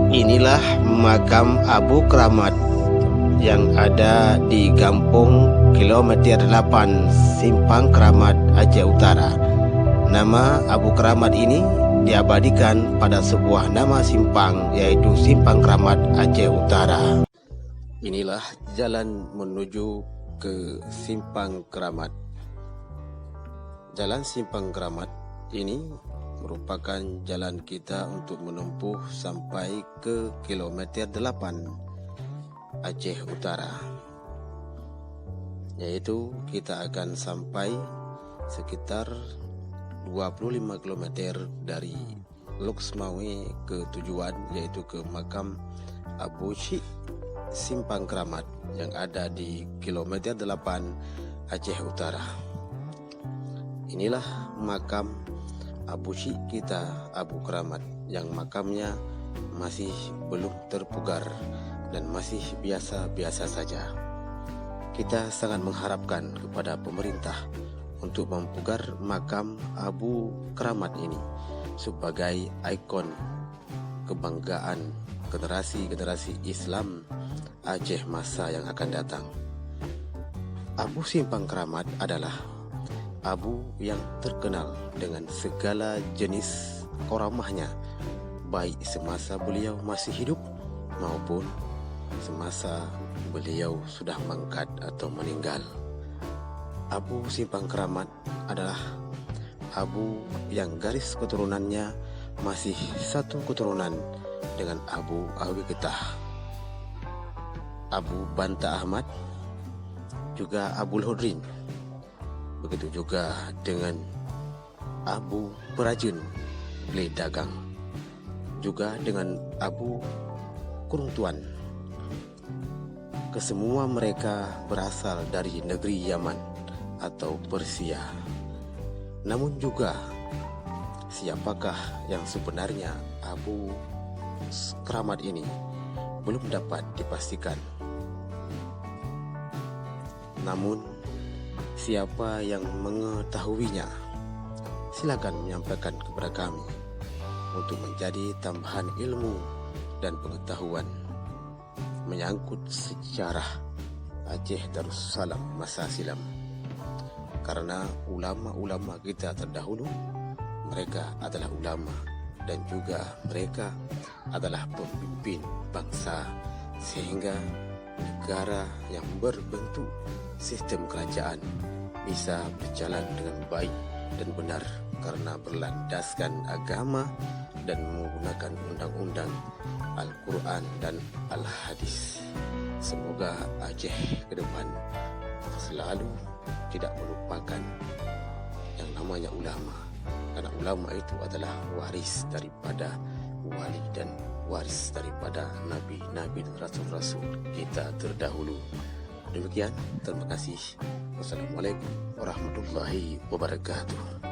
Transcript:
Inilah makam Abu Kramat yang ada di Kampung Kilometer 8 Simpang Kramat, Aceh Utara. Nama Abu Kramat ini diabadikan pada sebuah nama simpang, yaitu Simpang Kramat, Aceh Utara. Inilah jalan menuju ke Simpang Kramat. Jalan Simpang Kramat ini merupakan jalan kita untuk menempuh sampai ke kilometer 8 Aceh Utara, yaitu kita akan sampai sekitar 25 km dari Luxmawe ke tujuan, yaitu ke makam Abu Syik Simpang Kramat yang ada di kilometer 8 Aceh Utara. Inilah makam Abu Syik kita, Abu Kramat, yang makamnya masih belum terpugar dan masih biasa-biasa saja. Kita sangat mengharapkan kepada pemerintah untuk mempugar makam Abu Kramat ini sebagai ikon kebanggaan generasi-generasi Islam Aceh masa yang akan datang. Abu Simpang Kramat adalah Abu yang terkenal dengan segala jenis karamahnya, baik semasa beliau masih hidup maupun semasa beliau sudah mangkat atau meninggal. Abu Simpang Kramat adalah Abu yang garis keturunannya masih satu keturunan dengan Abu Awi Getah, Abu Banta Ahmad, juga Abul Hudrin. Begitu juga dengan Abu Perajun Beli Dagang, juga dengan Abu Kurungtuan. Kesemua mereka berasal dari negeri Yaman atau Persia. Namun juga siapakah yang sebenarnya Abu Kramat ini belum dapat dipastikan. Namun siapa yang mengetahuinya, silakan menyampaikan kepada kami untuk menjadi tambahan ilmu dan pengetahuan menyangkut sejarah Aceh Darussalam masa silam. Karena ulama-ulama kita terdahulu, mereka adalah ulama dan juga mereka adalah pemimpin bangsa, sehingga negara yang berbentuk sistem kerajaan bisa berjalan dengan baik dan benar karena berlandaskan agama dan menggunakan undang-undang Al-Quran dan Al-Hadis. Semoga Aceh ke depan selalu tidak melupakan yang namanya ulama, karena ulama itu adalah waris daripada wali dan waris daripada nabi-nabi dan rasul-rasul kita terdahulu. Demikian, terima kasih. Wassalamualaikum warahmatullahi wabarakatuh.